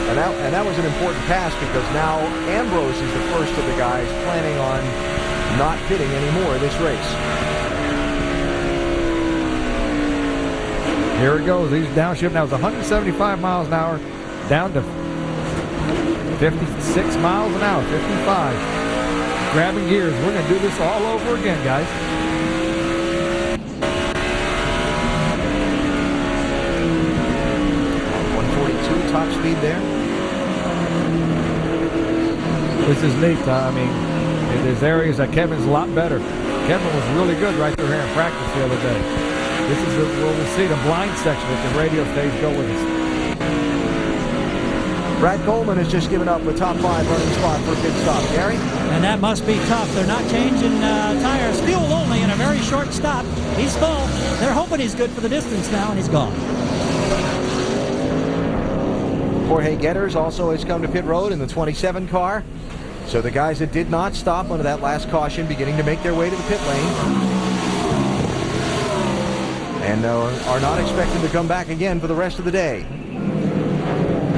And that was an important pass because now Ambrose is the first of the guys planning on not pitting anymore this race. Here it goes. He's downshift. Now it's 175 miles an hour down to 56 miles an hour, 55. Grabbing gears. We're going to do this all over again, guys. Top speed there. This is neat. I mean, there's areas that Kevin's a lot better. Kevin was really good right through here in practice the other day. This is where we'll see the blind section if the radio stage go with us. Brad Coleman has just given up a top 5 running spot for a pit stop. Gary? And that must be tough. They're not changing tires. Fuel only in a very short stop. He's full. They're hoping he's good for the distance now, and he's gone. Jorge Getters also has come to pit road in the 27 car. So the guys that did not stop under that last caution beginning to make their way to the pit lane. And are not expected to come back again for the rest of the day.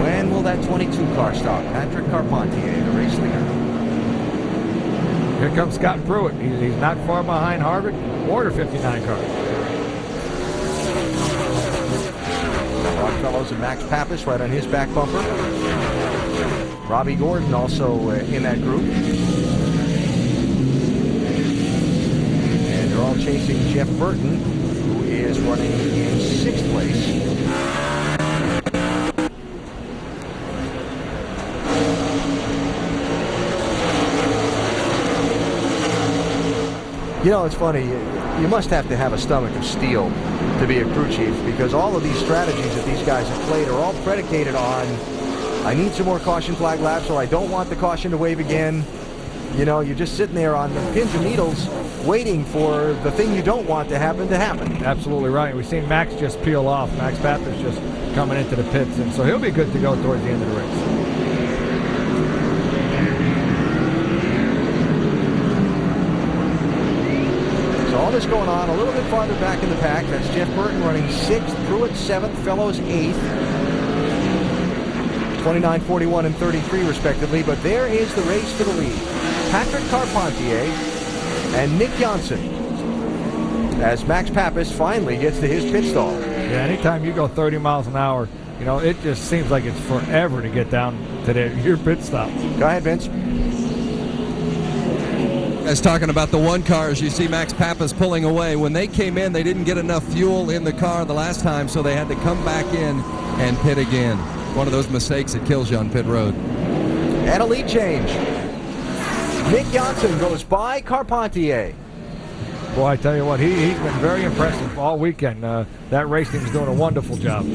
When will that 22 car stop? Patrick Carpentier, the race leader. Here comes Scott Pruitt. He's not far behind Harvick or the 59 car. Fellows and Max Pappas right on his back bumper. Robbie Gordon also in that group. And they're all chasing Jeff Burton, who is running in 6th place. You know, it's funny. You must have to have a stomach of steel to be a crew chief, because all of these strategies that these guys have played are all predicated on, I need some more caution flag laps, or I don't want the caution to wave again. You know, you're just sitting there on the pins and needles waiting for the thing you don't want to happen to happen. Absolutely right. We've seen Max just peel off. Max Pappas just coming into the pits, and so he'll be good to go towards the end of the race. All this going on a little bit farther back in the pack. That's Jeff Burton running 6th, Pruitt 7th, Fellows 8th. 29, 41, and 33 respectively. But there is the race to the lead. Patrick Carpentier and Niclas Jonsson, as Max Pappas finally gets to his pit stall. Yeah, anytime you go 30 miles an hour, you know, it just seems like it's forever to get down to your pit stop. Go ahead, Vince. As talking about the one cars, you see Max Pappas pulling away. When they came in, they didn't get enough fuel in the car the last time, so they had to come back in and pit again. One of those mistakes that kills you on pit road. And a lead change. Niclas Jonsson goes by Carpentier. Boy, I tell you what, he's been very impressive all weekend. That race team's doing a wonderful job.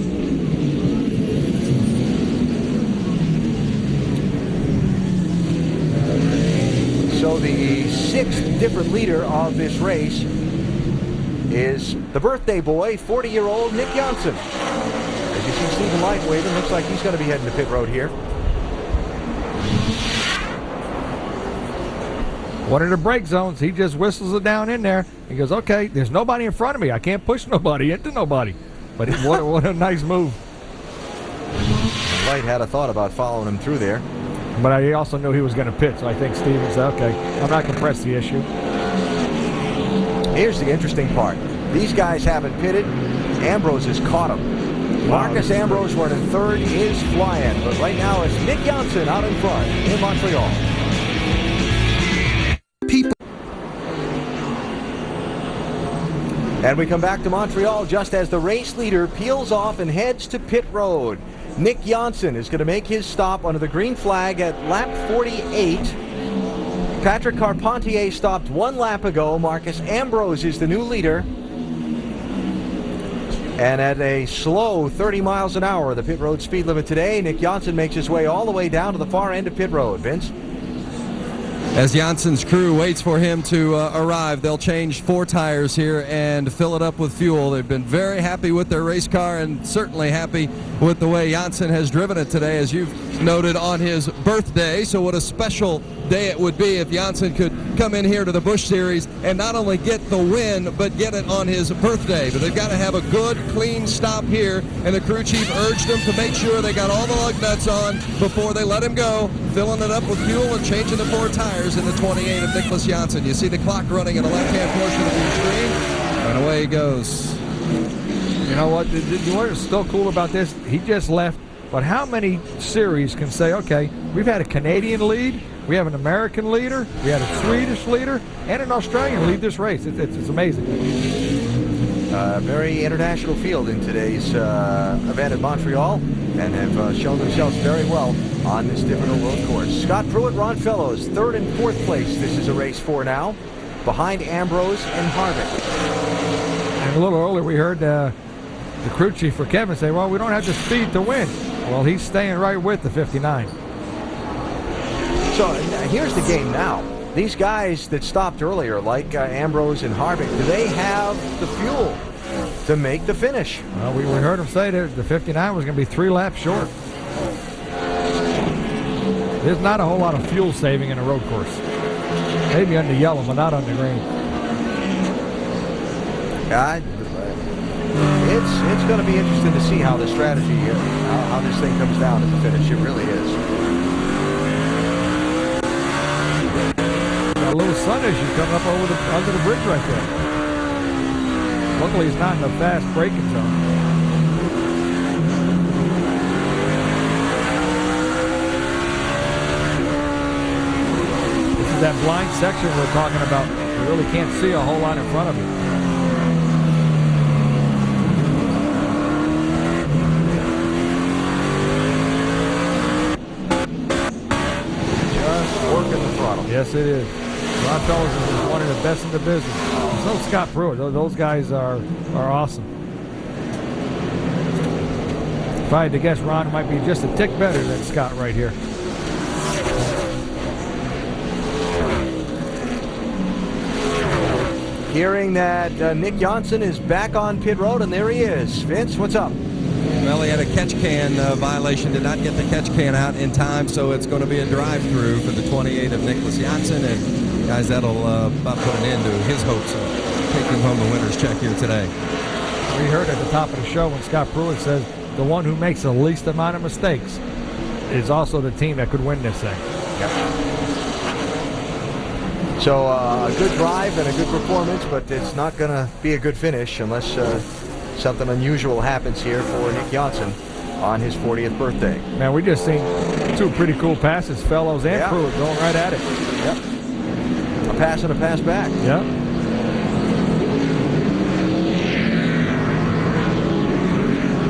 So the 6th different leader of this race is the birthday boy, 40-year-old Niclas Jonsson. As you see Stephen Light waving, looks like he's going to be heading to pit road here. One of the brake zones, he just whistles it down in there. He goes, okay, there's nobody in front of me. I can't push nobody into nobody. But what a nice move. Light had a thought about following him through there. But I also knew he was going to pit, so I think Steven said, okay, I'm not going to press the issue. Here's the interesting part. These guys haven't pitted. Ambrose has caught him. Marcos Ambrose running 3rd is flying. But right now it's Niclas Jonsson out in front in Montreal. And we come back to Montreal just as the race leader peels off and heads to pit road. Niclas Jonsson is going to make his stop under the green flag at lap 48. Patrick Carpentier stopped 1 lap ago. Marcos Ambrose is the new leader. And at a slow 30 miles an hour, the pit road speed limit today, Niclas Jonsson makes his way all the way down to the far end of pit road. Vince? As Jansson's crew waits for him to arrive, they'll change 4 tires here and fill it up with fuel. They've been very happy with their race car and certainly happy with the way Jonsson has driven it today, as you've noted, on his birthday. So what a special day it would be if Jonsson could come in here to the Busch Series and not only get the win, but get it on his birthday. But they've got to have a good, clean stop here, and the crew chief urged them to make sure they got all the lug nuts on before they let him go, filling it up with fuel and changing the 4 tires in the 28 of Niclas Jonsson. You see the clock running in the left-hand portion of the screen, and away he goes. You know what? What's still cool about this? He just left, but how many series can say, okay, we've had a Canadian lead, we have an American leader, we had a Swedish leader, and an Australian lead this race? It's amazing. Very international field in today's event at Montreal, and have shown themselves very well on this difficult road course. Scott Pruitt, Ron Fellows, 3rd and 4th place. This is a race for now, behind Ambrose and Harvick. And a little earlier we heard the crew chief for Kevin say, well, we don't have the speed to win. Well, he's staying right with the 59. So here's the game now. These guys that stopped earlier, like Ambrose and Harvick, do they have the fuel to make the finish? Well, we heard him say that the 59 was going to be 3 laps short. There's not a whole lot of fuel saving in a road course. Maybe on the yellow, but not on the green. It's going to be interesting to see how the strategy, how this thing comes down at the finish. It really is. Got a little sun issue coming up under the bridge right there. Luckily, he's not in the fast braking zone. This is that blind section we're talking about. You really can't see a whole lot in front of you. Yes, it is. Ron Fellows is one of the best in the business. So Scott Pruitt. Those guys are awesome. If I had to guess, Ron might be just a tick better than Scott right here. Hearing that Nick Jonsson is back on pit road, and there he is. Vince, what's up? Well, he had a catch can violation, did not get the catch can out in time, so it's going to be a drive-through for the 28 of Niclas Jonsson, and guys, that'll about put an end to his hopes of taking home the winner's check here today. We heard at the top of the show when Scott Pruitt says the one who makes the least amount of mistakes is also the team that could win this thing. Yep. So a good drive and a good performance, but it's not going to be a good finish unless something unusual happens here for Nick Jonsson on his 40th birthday. Man, we just seen 2 pretty cool passes, Fellows and Pruitt going right at it. Yep. A pass and a pass back. Yep.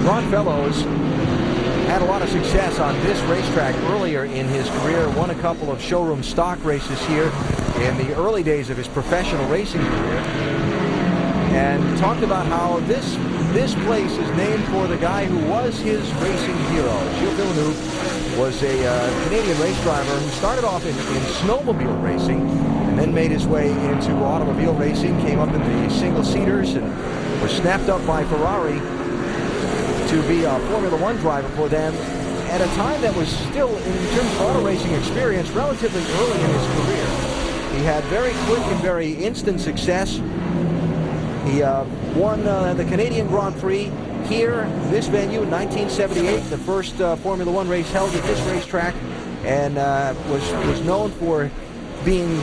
Ron Fellows had a lot of success on this racetrack earlier in his career, won a couple of showroom stock races here in the early days of his professional racing career, and talked about how this place is named for the guy who was his racing hero. Gilles Villeneuve was a Canadian race driver who started off in snowmobile racing and then made his way into automobile racing, came up in the single-seaters and was snapped up by Ferrari to be a Formula One driver for them at a time that was still, in terms of auto racing experience, relatively early in his career. He had very quick and very instant success. He won the Canadian Grand Prix here, this venue, in 1978, the first Formula One race held at this racetrack, and was known for being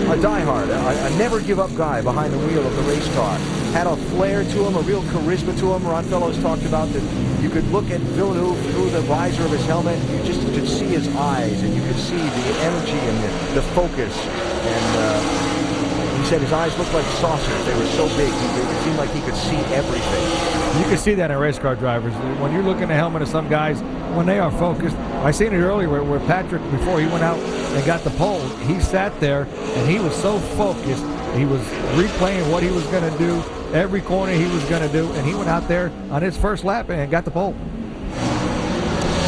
a diehard, a never-give-up guy behind the wheel of the race car. Had a flair to him, a real charisma to him. Ron Fellows talked about that you could look at Villeneuve through the visor of his helmet, you just could see his eyes, and you could see the energy and the focus, and he said his eyes looked like saucers. They were so big, it seemed like he could see everything. You can see that in race car drivers. When you look in the helmet of some guys, when they are focused, I seen it earlier where Patrick, before he went out and got the pole, he sat there and he was so focused. He was replaying what he was going to do, every corner he was going to do, and he went out there on his first lap and got the pole.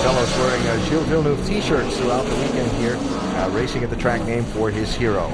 Fellows wearing Gilles Villeneuve t-shirts throughout the weekend here, racing at the track named for his hero.